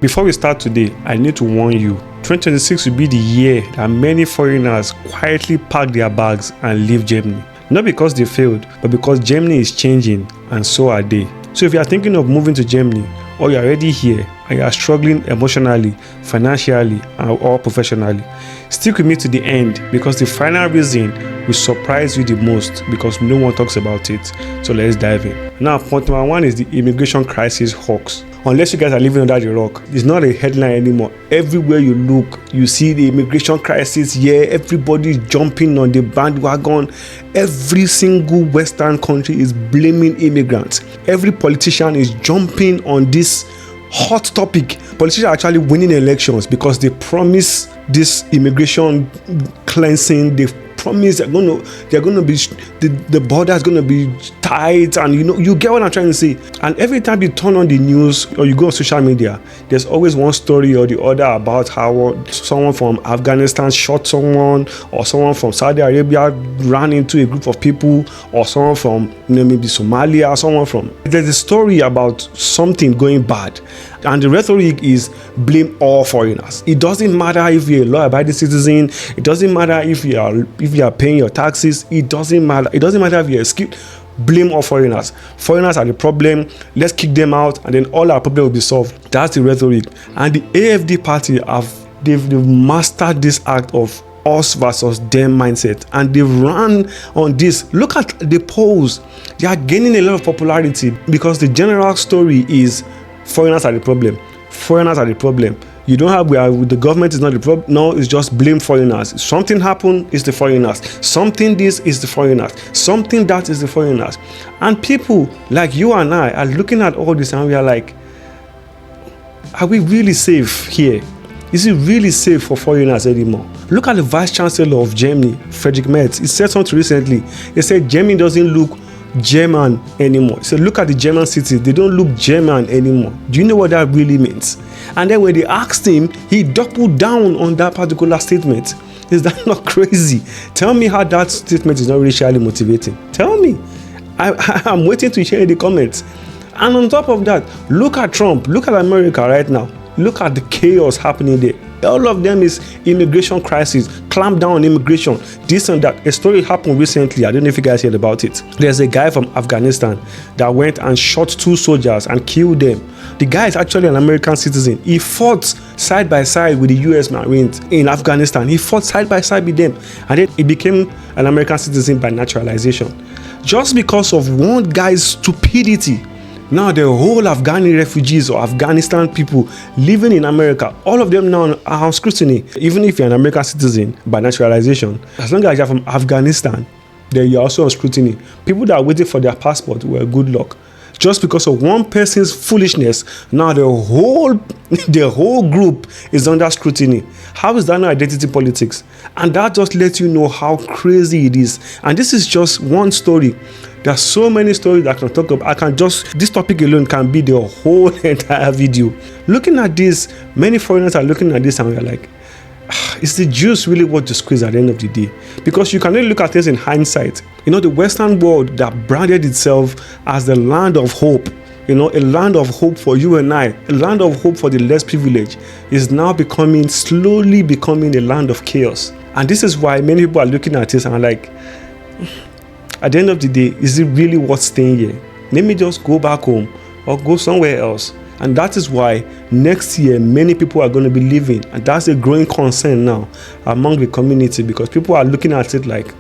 Before we start today, I need to warn you, 2026 will be the year that many foreigners quietly pack their bags and leave Germany. Not because they failed, but because Germany is changing and so are they. So if you are thinking of moving to Germany, or you are already here and you are struggling emotionally, financially, or professionally, stick with me to the end because the final reason will surprise you the most because no one talks about it. So let's dive in. Now, point number one is the immigration crisis hoax. Unless you guys are living under the rock, it's not a headline anymore. Everywhere you look, you see the immigration crisis here. Everybody is jumping on the bandwagon. Every single Western country is blaming immigrants. Every politician is jumping on this hot topic. Politicians are actually winning elections because they promise this immigration cleansing. They promise they're going to be the border is going to be tight, and you get what I'm trying to say. And every time you turn on the news or you go on social media, there's always one story or the other about how someone from Afghanistan shot someone, or someone from Saudi Arabia ran into a group of people, or someone from maybe Somalia, someone from. There's a story about something going bad, and the rhetoric is blame all foreigners. It doesn't matter if you're a law-abiding citizen. It doesn't matter if you are paying your taxes. It doesn't matter. It doesn't matter if you're skilled. Blame all foreigners. Foreigners are the problem. Let's kick them out, and then all our problem will be solved. That's the rhetoric. And the AFD party they've mastered this act of us versus them mindset, and they've run on this. Look at the polls. They are gaining a lot of popularity because the general story is foreigners are the problem. Foreigners are the problem. You don't have the government is not the problem. No, it's just blame foreigners. Something happened, it's the foreigners. Something this is the foreigners. Something that is the foreigners. And people like you and I are looking at all this and we are like, are we really safe here? Is it really safe for foreigners anymore? Look at the Vice Chancellor of Germany, Friedrich Merz. He said something recently. He said Germany doesn't look German anymore. He said, look at the German cities. They don't look German anymore. Do you know what that really means? And then when they asked him, he doubled down on that particular statement. Is that not crazy? Tell me how that statement is not racially motivating. Tell me. I'm waiting to hear in the comments. And on top of that, look at Trump. Look at America right now. Look at the chaos happening there. All of them is immigration crisis, clamp down on immigration, this and that. A story happened recently. I don't know if you guys heard about it. There's a guy from Afghanistan that went and shot 2 soldiers and killed them. The guy is actually an American citizen. He fought side by side with the US Marines in Afghanistan. He fought side by side with them, and then he became an American citizen by naturalization. Just because of one guy's stupidity. Now the whole Afghani refugees or Afghanistan people living in America, all of them now are on scrutiny. Even if you're an American citizen by naturalization, as long as you're from Afghanistan, then you're also on scrutiny. People that are waiting for their passport, well, good luck. Just because of one person's foolishness, now the whole group is under scrutiny. How is that not identity politics? And that just lets you know how crazy it is. And this is just one story. There are so many stories that I can talk about. This topic alone can be the whole entire video. Looking at this, many foreigners are looking at this and they're like, is the juice really worth the squeeze at the end of the day? Because you can only look at things in hindsight. The Western world that branded itself as the land of hope, a land of hope for you and I, a land of hope for the less privileged, is now slowly becoming a land of chaos. And this is why many people are looking at this and are like, at the end of the day, is it really worth staying here? Let me just go back home or go somewhere else. And that is why next year, many people are going to be leaving. And that's a growing concern now among the community because people are looking at it like,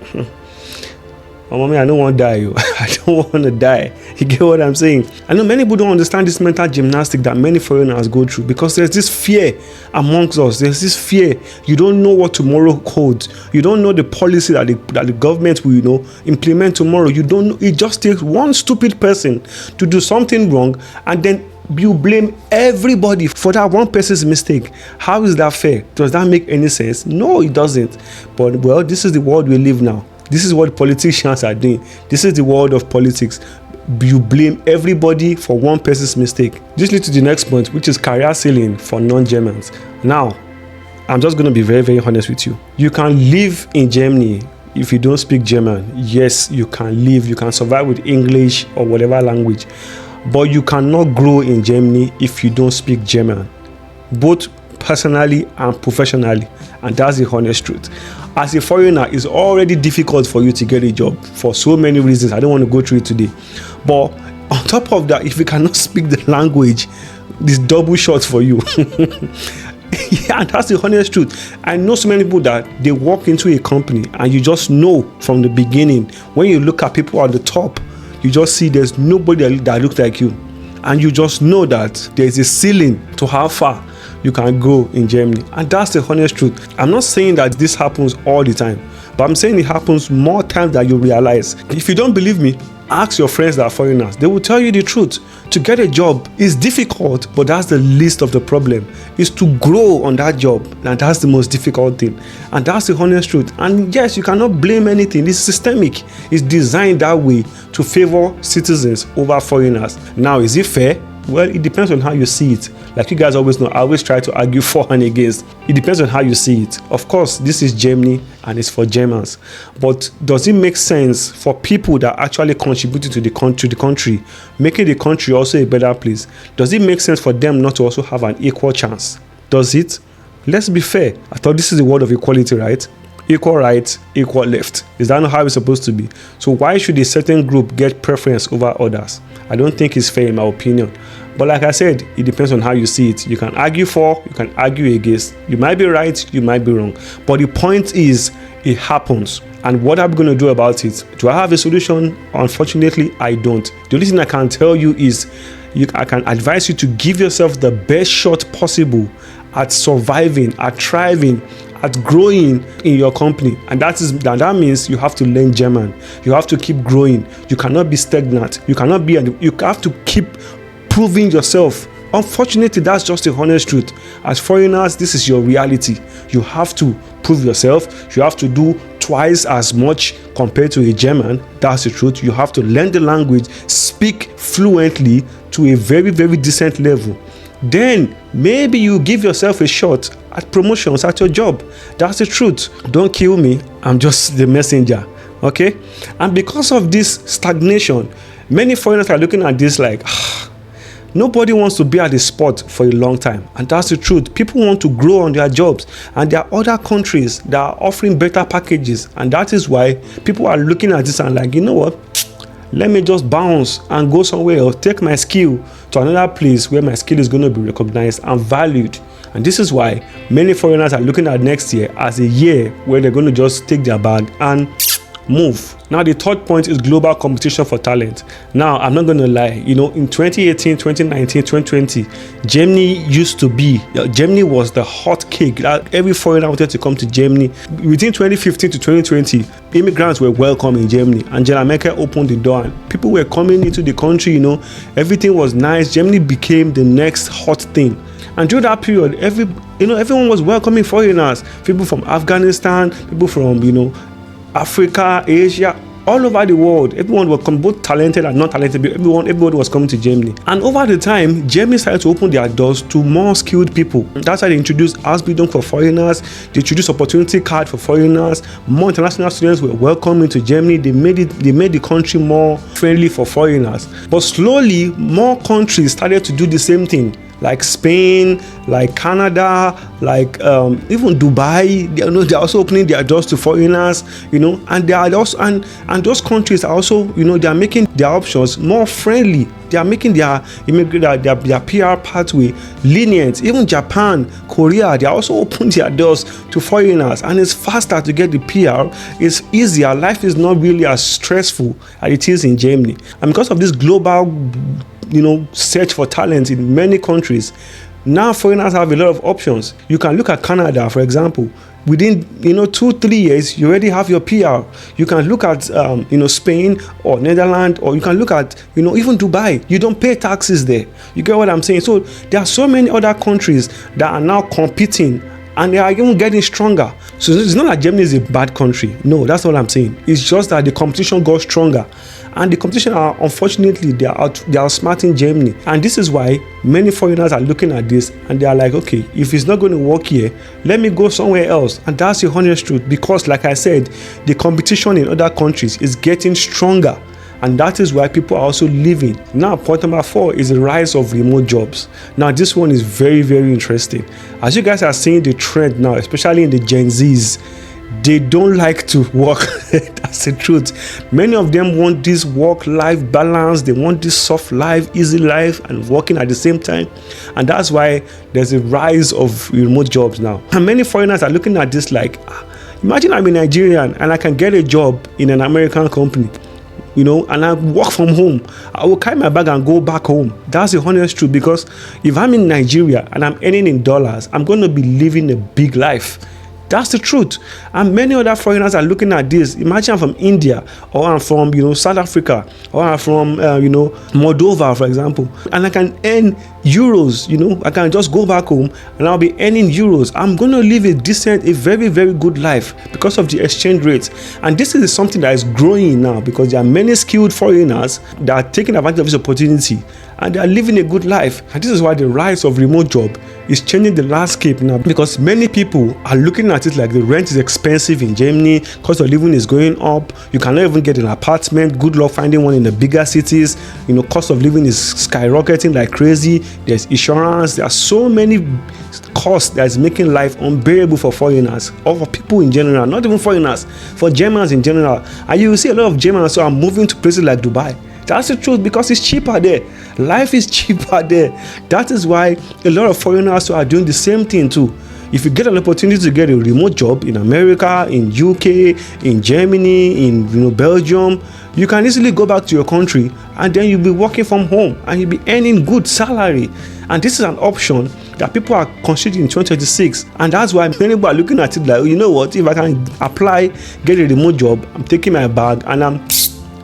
oh, mommy, I don't want to die. I don't want to die. You get what I'm saying? I know many people don't understand this mental gymnastics that many foreigners go through because there's this fear amongst us. There's this fear. You don't know what tomorrow holds. You don't know the policy that the government will, implement tomorrow. You don't know. It just takes one stupid person to do something wrong, and then you blame everybody for that one person's mistake. How is that fair? Does that make any sense? No, it doesn't. But, well, this is the world we live now. This is what politicians are doing. This is the world of politics. You blame everybody for one person's mistake. This leads to the next point, which is career ceiling for non-Germans. Now, I'm just going to be very, very honest with you. You can live in Germany if you don't speak German. Yes, you can live. You can survive with English or whatever language. But you cannot grow in Germany if you don't speak German. both personally and professionally. And that's the honest truth. As a foreigner, it's already difficult for you to get a job for so many reasons. I don't want to go through it today. But on top of that, if you cannot speak the language, this double shot for you. Yeah, that's the honest truth. I know so many people that they walk into a company and you just know from the beginning, when you look at people at the top, you just see there's nobody that looks like you. And you just know that there's a ceiling to how far you can go in Germany. And that's the honest truth. I'm not saying that this happens all the time, but I'm saying it happens more times than you realize. If you don't believe me, ask your friends that are foreigners. They will tell you the truth. To get a job is difficult, but that's the least of the problem. Is to grow on that job, and that's the most difficult thing. And that's the honest truth. And yes, you cannot blame anything. It's systemic. It's designed that way to favor citizens over foreigners. Now, is it fair? Well, it depends on how you see it. Like you guys always know, I always try to argue for and against. It depends on how you see it. Of course, this is Germany and it's for Germans. But does it make sense for people that actually contributed to the country, making the country also a better place? Does it make sense for them not to also have an equal chance? Does it? Let's be fair. I thought this is the word of equality, right? Equal right, equal left. Is that not how it's supposed to be? So why should a certain group get preference over others? I don't think it's fair in my opinion. But like I said, it depends on how you see it. You can argue for, you can argue against. You might be right, you might be wrong. But the point is, it happens. And what I'm going to do about it? Do I have a solution? Unfortunately, I don't. The only thing I can tell you is, I can advise you to give yourself the best shot possible at surviving, at thriving, at growing in your company. And that means you have to learn German. You have to keep growing. You cannot be stagnant. You have to keep proving yourself. Unfortunately, that's just the honest truth. As foreigners, this is your reality. You have to prove yourself. You have to do twice as much compared to a German. That's the truth. You have to learn the language, speak fluently to a very, very decent level. Then maybe you give yourself a shot at promotions at your job. That's the truth. Don't kill me. I'm just the messenger. Okay? And because of this stagnation, many foreigners are looking at this like, nobody wants to be at the spot for a long time. And that's the truth. People want to grow on their jobs. And there are other countries that are offering better packages. And that is why people are looking at this and like, you know what? Let me just bounce and go somewhere else, take my skill to another place where my skill is going to be recognized and valued. And this is why many foreigners are looking at next year as a year where they're going to just take their bag and move. Now, the third point is global competition for talent. Now, I'm not going to lie, in 2018, 2019, 2020, Germany was the hot cake. Every foreigner wanted to come to Germany. Within 2015 to 2020, immigrants were welcome in Germany. Angela Merkel opened the door and people were coming into the country, everything was nice. Germany became the next hot thing. And during that period, everyone was welcoming foreigners, people from Afghanistan, people from, Africa, Asia, all over the world. Everyone was both talented and not talented. Everybody was coming to Germany. And over the time, Germany started to open their doors to more skilled people. That's why they introduced Ausbildung for foreigners. They introduced opportunity card for foreigners. More international students were welcome into Germany. They made the country more friendly for foreigners. But slowly, more countries started to do the same thing. Like Spain, like Canada, like even Dubai, they're also opening their doors to foreigners, and they are also and those countries are also, they are making their options more friendly. They are making their PR pathway lenient. Even Japan, Korea, they are also opening their doors to foreigners, and it's faster to get the PR. It's easier. Life is not really as stressful as it is in Germany, and because of this global search for talent in many countries, now foreigners have a lot of options. You can look at Canada, for example. Within 2-3 years, you already have your PR. You can look at Spain or Netherlands, or you can look at even Dubai. You don't pay taxes there. You get what I'm saying? So there are so many other countries that are now competing, and they are even getting stronger. So it's not like Germany is a bad country. No, that's what I'm saying. It's just that the competition got stronger. And the competition unfortunately, they are outsmarting Germany. And this is why many foreigners are looking at this and they are like, okay, if it's not going to work here, let me go somewhere else. And that's the honest truth, because like I said, the competition in other countries is getting stronger. And that is why people are also leaving. Now, point number 4 is the rise of remote jobs. Now, this one is very, very interesting. As you guys are seeing the trend now, especially in the Gen Zs, they don't like to work. That's the truth. Many of them want this work-life balance. They want this soft life, easy life, and working at the same time. And that's why there's a rise of remote jobs now. And many foreigners are looking at this like, imagine I'm a Nigerian and I can get a job in an American company, and I work from home. I will carry my bag and go back home. That's the honest truth, because if I'm in Nigeria and I'm earning in dollars, I'm going to be living a big life. That's the truth. And many other foreigners are looking at this. Imagine I'm from India, or I'm from, South Africa, or I'm from, Moldova, for example. And I can earn euros, I can just go back home and I'll be earning euros. I'm going to live a very, very good life because of the exchange rate. And this is something that is growing now, because there are many skilled foreigners that are taking advantage of this opportunity and they are living a good life. And this is why the rise of remote job is changing the landscape now, because many people are looking at it like the rent is expensive in Germany, cost of living is going up, you cannot even get an apartment, good luck finding one in the bigger cities, cost of living is skyrocketing like crazy, there's insurance, there are so many costs that is making life unbearable for foreigners, or for people in general, not even foreigners, for Germans in general. And you will see a lot of Germans who are moving to places like Dubai. That's the truth, because it's cheaper there. Life is cheaper there. That is why a lot of foreigners are doing the same thing too. If you get an opportunity to get a remote job in America, in UK, in Germany, in Belgium, you can easily go back to your country and then you'll be working from home and you'll be earning good salary. And this is an option that people are considering in 2026. And that's why many people are looking at it like, what, if I can apply, get a remote job, I'm taking my bag and I'm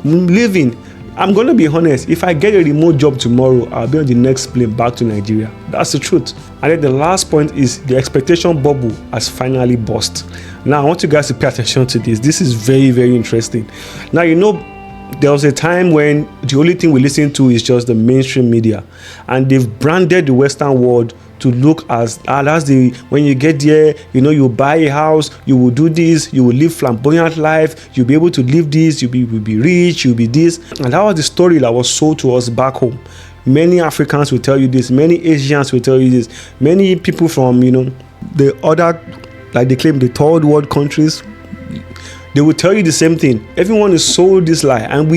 leaving. I'm going to be honest, if I get a remote job tomorrow, I'll be on the next plane back to Nigeria. That's the truth. And then the last point is the expectation bubble has finally burst. Now, I want you guys to pay attention to this. This is very, very interesting. Now, there was a time when the only thing we listen to is just the mainstream media. And they've branded the Western world to look as when you get there, you buy a house, you will do this, you will live flamboyant life, you'll be able to live this, you'll be rich, you'll be this. And that was the story that was sold to us back home. Many Africans will tell you this, many Asians will tell you this, many people from the other, like they claim, the third world countries, they will tell you the same thing. Everyone is sold this lie, and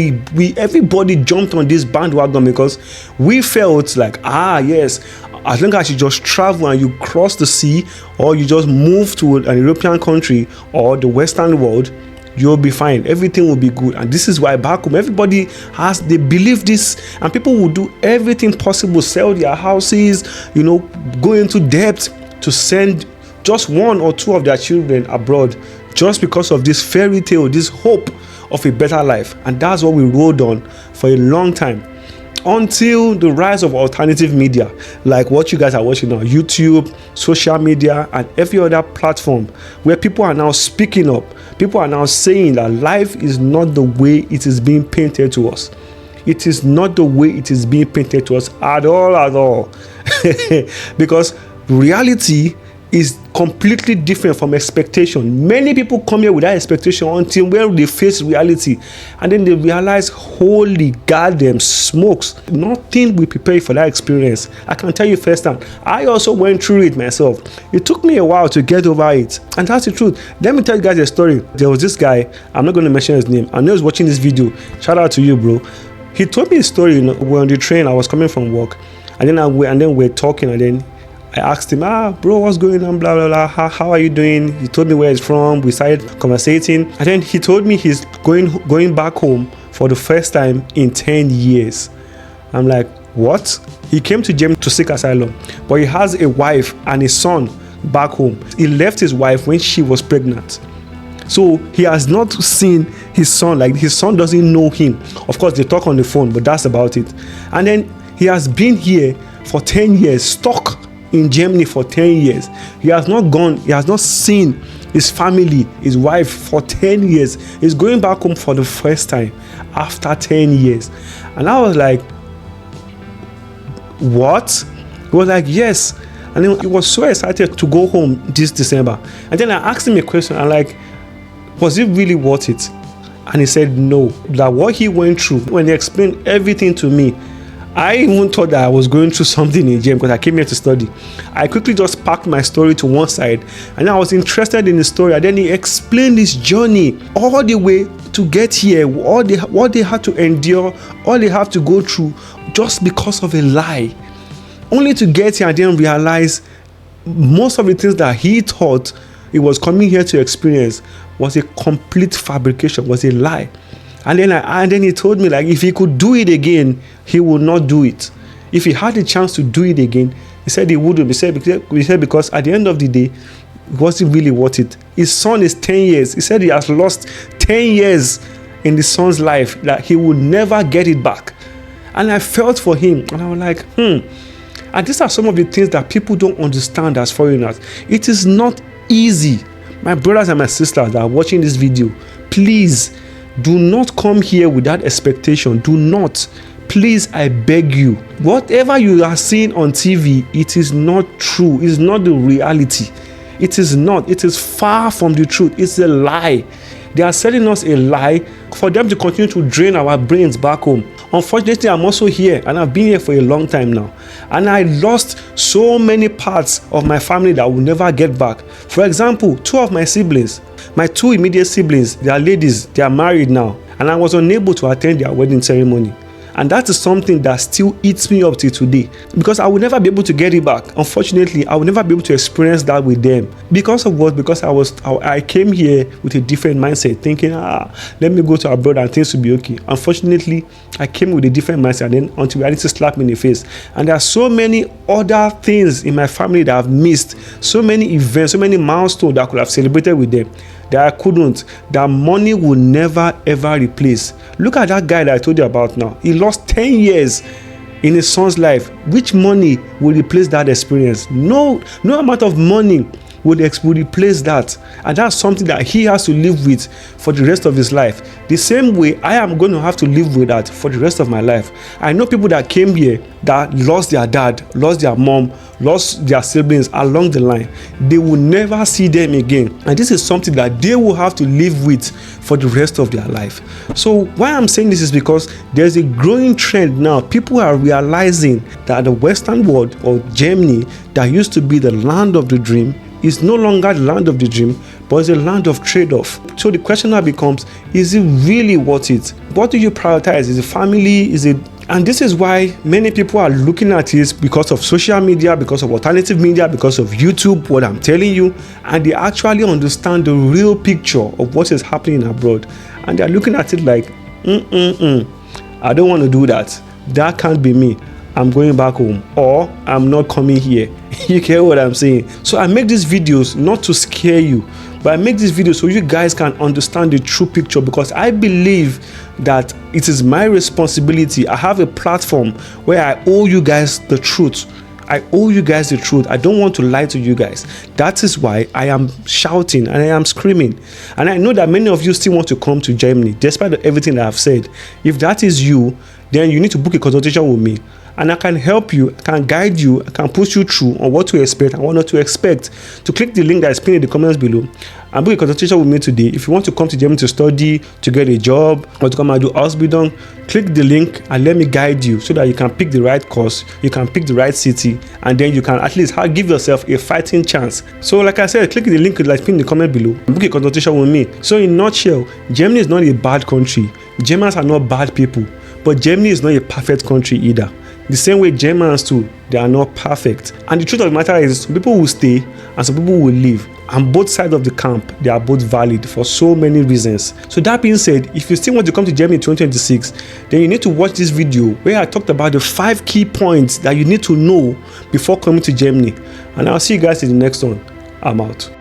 everybody jumped on this bandwagon because we felt like, yes, as long as you just travel and you cross the sea, or you just move to an European country or the Western world, you'll be fine. Everything will be good. And this is why back home, everybody they believe this, and people will do everything possible, sell their houses, go into debt to send just one or two of their children abroad, just because of this fairy tale, this hope of a better life. And that's what we rode on for a long time, until the rise of alternative media, like what you guys are watching now, YouTube, social media, and every other platform, where people are now speaking up. People are now saying that life is not the way it is being painted to us. It is not the way it is being painted to us at all. Because reality is completely different from expectation. Many people come here with that expectation until when they face reality, and then they realize, holy goddamn smokes, nothing will prepare you for that experience. I can tell you firsthand, I also went through it myself. It took me a while to get over it, and that's the truth. Let me tell you guys a story. There was this guy, I'm not going to mention his name. I know he's watching this video. Shout out to you, bro. He told me a story. We're on the train, I was coming from work, and then we're talking, and then I asked him, bro, what's going on, blah, blah, blah, how are you doing? He told me where he's from. We started conversating, and then he told me he's going back home for the first time in 10 years. I'm like, what? He came to Germany to seek asylum, but he has a wife and a son back home. He left his wife when she was pregnant. So he has not seen his son, like his son doesn't know him. Of course, they talk on the phone, but that's about it. And then he has been here for 10 years, stuck in Germany for 10 years. He has not seen his family, his wife for 10 years. He's going back home for the first time after 10 years. And I was like, what? He was like, yes. And then he was so excited to go home this December. And then I asked him a question. I'm like, was it really worth it? And he said no, that what he went through, when he explained everything to me, I even thought that I was going through something in Germany because I came here to study. I quickly just packed my story to one side, and I was interested in the story. And then he explained his journey all the way to get here, what they had to endure, all they have to go through just because of a lie. Only to get here and then realize most of the things that he thought he was coming here to experience was a complete fabrication, was a lie. And then he told me, like, if he could do it again, he would not do it. If he had the chance to do it again, he said he wouldn't. He said because at the end of the day, it wasn't really worth it. His son is 10 years. He said he has lost 10 years in the son's life, that he will never get it back. And I felt for him, and I was like, And these are some of the things that people don't understand as foreigners. It is not easy. My brothers and my sisters that are watching this video, please do not come here with that expectation. Do not. Please, I beg you. Whatever you are seeing on TV, it is not true. It's not the reality. It is not. It is far from the truth. It's a lie. They are selling us a lie for them to continue to drain our brains back home. Unfortunately, I'm also here, and I've been here for a long time now. And I lost so many parts of my family that I will never get back. For example, 2 of my siblings, my 2 immediate siblings, they are ladies, they are married now. And I was unable to attend their wedding ceremony. And that is something that still eats me up till today, because I will never be able to get it back. Unfortunately, I will never be able to experience that with them. Because of what? Because I came here with a different mindset, thinking, let me go to abroad and things will be okay. Unfortunately, I came with a different mindset, and then until reality slapped me in the face. And there are so many other things in my family that I've missed, so many events, so many milestones that I could have celebrated with them, that I couldn't, that money will never ever replace. Look at that guy that I told you about now. He lost 10 years in his son's life. Which money will replace that experience? No amount of money will replace that. And that's something that he has to live with for the rest of his life. The same way I am going to have to live with that for the rest of my life. I know people that came here that lost their dad, lost their mom, lost their siblings along the line. They will never see them again. And this is something that they will have to live with for the rest of their life. So why I'm saying this is because there's a growing trend now. People are realizing that the Western world, or Germany, that used to be the land of the dream, is no longer the land of the dream, but it's a land of trade-off. So the question now becomes, is it really worth it? What do you prioritize? Is it family? Is it... And this is why many people are looking at this because of social media, because of alternative media, because of YouTube, what I'm telling you, and they actually understand the real picture of what is happening abroad. And they're looking at it like, I don't want to do that. That can't be me. I'm going back home, or I'm not coming here. You get what I'm saying? So I make these videos not to scare you, but I make these videos so you guys can understand the true picture, because I believe that it is my responsibility. I have a platform where I owe you guys the truth. I owe you guys the truth. I don't want to lie to you guys. That is why I am shouting and I am screaming. And I know that many of you still want to come to Germany, despite everything that I've said. If that is you, then you need to book a consultation with me. And I can help you, I can guide you, I can push you through on what to expect and what not to expect. To click the link that is pinned in the comments below and book a consultation with me today. If you want to come to Germany to study, to get a job, or to come and do Ausbildung, click the link and let me guide you so that you can pick the right course, you can pick the right city, and then you can at least give yourself a fighting chance. So like I said, click the link that's pinned in the comment below and book a consultation with me. So in a nutshell, Germany is not a bad country. Germans are not bad people, but Germany is not a perfect country either. The same way Germans too, they are not perfect. And the truth of the matter is, some people will stay and some people will leave. And both sides of the camp, they are both valid for so many reasons. So that being said, if you still want to come to Germany in 2026, then you need to watch this video where I talked about the 5 key points that you need to know before coming to Germany. And I'll see you guys in the next one. I'm out.